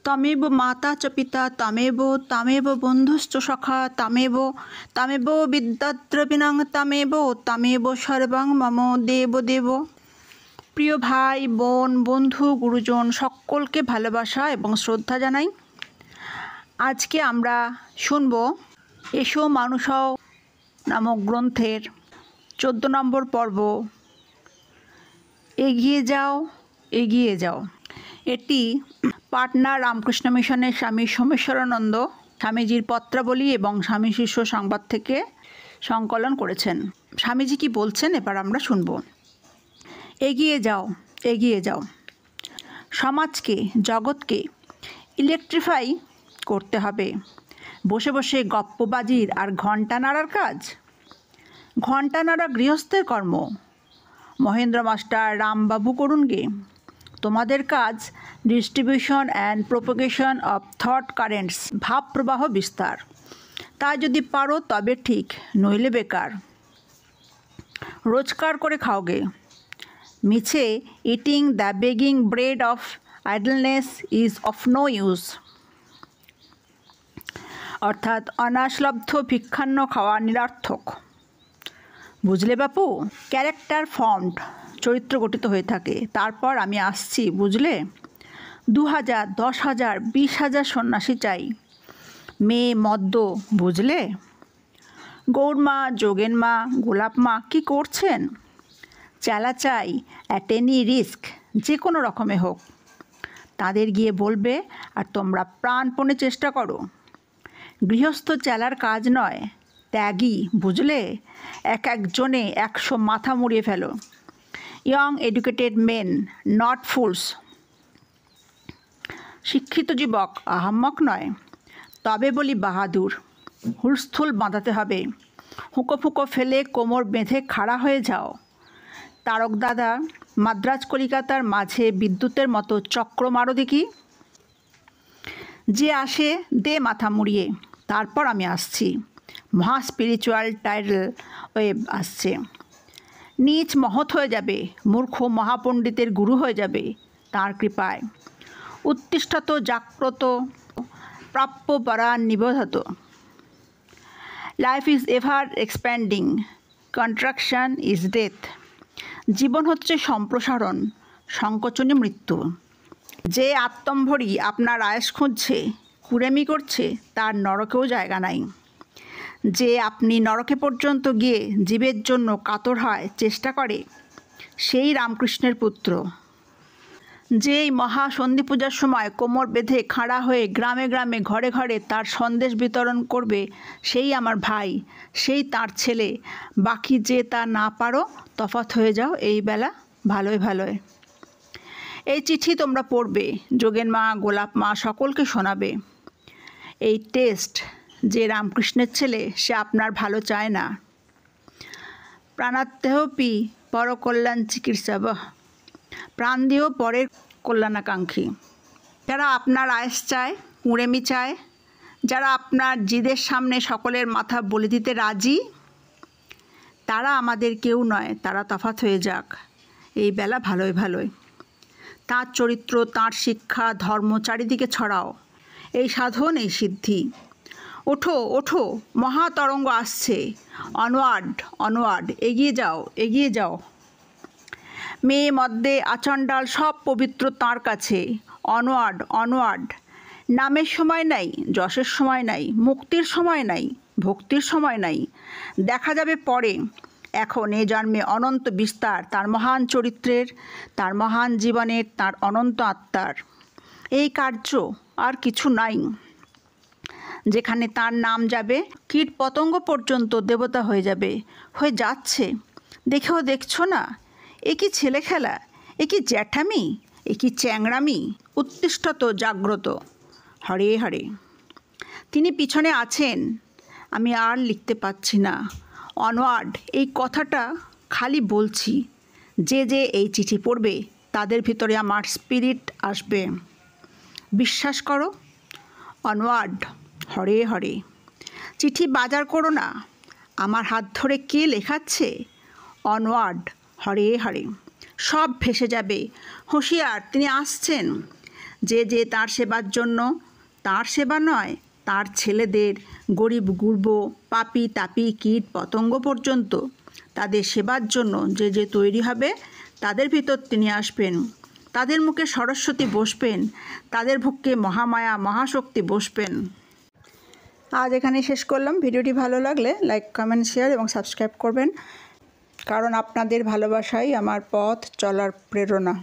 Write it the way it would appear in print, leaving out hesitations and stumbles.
তমেব মাতা চ পিতা তমেব বন্ধুশ্চ সখা তমেব বিদ্যাদ্রবিণং তমেব সর্বং মম দেব দেব। প্রিয় ভাই বোন বন্ধু গুরুজন সকলকে ভালোবাসা এবং শ্রদ্ধা জানাই। আজকে আমরা শুনব এসো মানুষ হও নামক গ্রন্থের 14 নম্বর পর্ব, এগিয়ে যাও এগিয়ে যাও। এটি পাটনা রামকৃষ্ণ মিশনের স্বামী সোমেশ্বরানন্দ স্বামীজির পত্রাবলী এবং স্বামী শিষ্য সংবাদ থেকে সংকলন করেছেন। স্বামীজি কি বলছেন এবার আমরা শুনব। এগিয়ে যাও এগিয়ে যাও। সমাজকে জগৎকে ইলেকট্রিফাই করতে হবে। বসে বসে গপ্পবাজির আর ঘণ্টা নাড়ার কাজ? ঘণ্টা নাড়া গৃহস্থের কর্ম। মহেন্দ্র মাস্টার রামবাবু করুন গে। তোমাদের কাজ distribution and propagation of thought currents, ভাব প্রবাহ বিস্তার। তা যদি পারো তবে ঠিক, নইলে বেকার। রোজগার করে খাওগে। মিছে eating the begging bread of idleness is of no use. অর্থাৎ অনাসলব্ধ ভিক্ষান্ন খাওয়া নিরর্থক। বুঝলে বাপু? ক্যারেক্টার ফর্মড, চরিত্র গঠিত হয়ে থাকে। তারপর আমি আসছি, বুঝলে? 2000, 10,000, 20,000 সন্ন্যাসী চাই। মেয়ে মদ্য, বুঝলে? গৌরমা, যোগেনমা, গোলাপমা কি করছেন? চেলা চাই অ্যাট এনি রিস্ক, যে কোনো রকমে হোক। তাদের গিয়ে বলবে আর তোমরা প্রাণপণে চেষ্টা করো। গৃহস্থ চেলার কাজ নয়, ত্যাগী, বুঝলে? একজনে 100 মাথা মুড়িয়ে ফেলো। Young educated men, not fools. শিক্ষিত যুবক আহাম্মক নয়, তবে বলি বাহাদুর। হুলস্থুল বাঁধাতে হবে। হুঁকো ফুঁকো ফেলে কোমর বেঁধে খাড়া হয়ে যাও। তারক দাদা, মাদ্রাজ কলিকাতার মাঝে বিদ্যুতের মতো চক্র মারো দেখি। যে আসে দে মাথা মুড়িয়ে। তারপর আমি আসছি। মহা স্পিরিচুয়াল টাইডল ওয়েভ আসছে। নীচ মহৎ হয়ে যাবে, মূর্খ মহাপণ্ডিতের গুরু হয়ে যাবে তাঁর কৃপায়। উত্তিষ্ঠত জাগ্রত, প্রাপ্য পরাণ নিবোধত। Life is ever expanding, contraction is death. জীবন হচ্ছে সম্প্রসারণ, সংকোচনে মৃত্যু। যে আত্মম্ভরী আপনার আয়েস খুঁজছে, কুড়েমি করছে, তার নরকেও জায়গা নাই। যে আপনি নরকে পর্যন্ত গিয়ে জীবের জন্য কাতর হয়, চেষ্টা করে, সেই রামকৃষ্ণের পুত্র। যেই মহা সন্ধি পূজার সময় কোমর বেঁধে খাড়া হয়ে গ্রামে গ্রামে ঘরে ঘরে তার সন্দেশ বিতরণ করবে, সেই আমার ভাই, সেই তার ছেলে। বাকি যে তা না পারো, তফাৎ হয়ে যাও এই বেলা ভালোয় ভালোয়। এই চিঠি তোমরা পড়বে, যোগেন মা, গোলাপ মা সকলকে শোনাবে। এই টেস্ট, যে রামকৃষ্ণের ছেলে সে আপনার ভালো চায় না। প্রাণাত্মেহপি পরকল্যাণ চিকিৎসাব, প্রাণ দিয়েও পরের কল্যাণাকাঙ্ক্ষী। যারা আপনার আয়েস চায়, কুঁড়েমি চায়, যারা আপনার জিদের সামনে সকলের মাথা বলে দিতে রাজি, তারা আমাদের কেউ নয়, তারা তফাৎ হয়ে যাক এই বেলা ভালোয় ভালোয়। তাঁর চরিত্র, তাঁর শিক্ষা, ধর্ম চারিদিকে ছড়াও। এই সাধন, এই সিদ্ধি। ওঠো ওঠো, মহাতরঙ্গ আসছে। অনওয়ার্ড অনওয়ার্ড, এগিয়ে যাও এগিয়ে যাও। মেয়ে মদ্যে আচণ্ডাল সব পবিত্র তাঁর কাছে। Onward onward. নামের সময় নাই, যশের সময় নাই, মুক্তির সময় নাই, ভক্তির সময় নাই। দেখা যাবে পরে। এখন এ জন্মে অনন্ত বিস্তার তার মহান চরিত্রের, তার মহান জীবনের, তার অনন্ত আত্মার। এই কার্য আর কিছু নাই। যেখানে তার নাম যাবে, কীট পতঙ্গ পর্যন্ত দেবতা হয়ে যাবে, হয়ে যাচ্ছে। দেখেও দেখছো না? এ কি ছেলে খেলা, এ কি জ্যাঠামি, এ কি চ্যাংড়ামি। উত্তিষ্ঠত জাগ্রত, হরে হরে। তিনি পিছনে আছেন, আমি আর লিখতে পাচ্ছি না। অনওয়ার্ড, এই কথাটা খালি বলছি। যে যে এই চিঠি পড়বে তাদের ভিতরে আমার স্পিরিট আসবে, বিশ্বাস করো। অনওয়ার্ড, হরে হরে। চিঠি বাজার করো না। আমার হাত ধরে কে লেখাচ্ছে? অনওয়ার্ড, হরে হরে। সব ভেসে যাবে। হুঁশিয়ার, তিনি আসছেন। যে যে তার সেবার জন্য, তার সেবা নয়, তার ছেলেদের, গরিব গুরব, পাপি তাপি কীট পতঙ্গ পর্যন্ত তাদের সেবার জন্য যে যে তৈরি হবে, তাদের ভিতর তিনি আসবেন। তাদের মুখে সরস্বতী বসবেন, তাদের পক্ষে মহামায়া মহাশক্তি বসবেন। আজ এখানেই শেষ করলাম। ভিডিওটি ভালো লাগলে লাইক, কমেন্ট, শেয়ার এবং সাবস্ক্রাইব করবেন, কারণ আপনাদের ভালোবাসাই আমার পথ চলার প্রেরণা।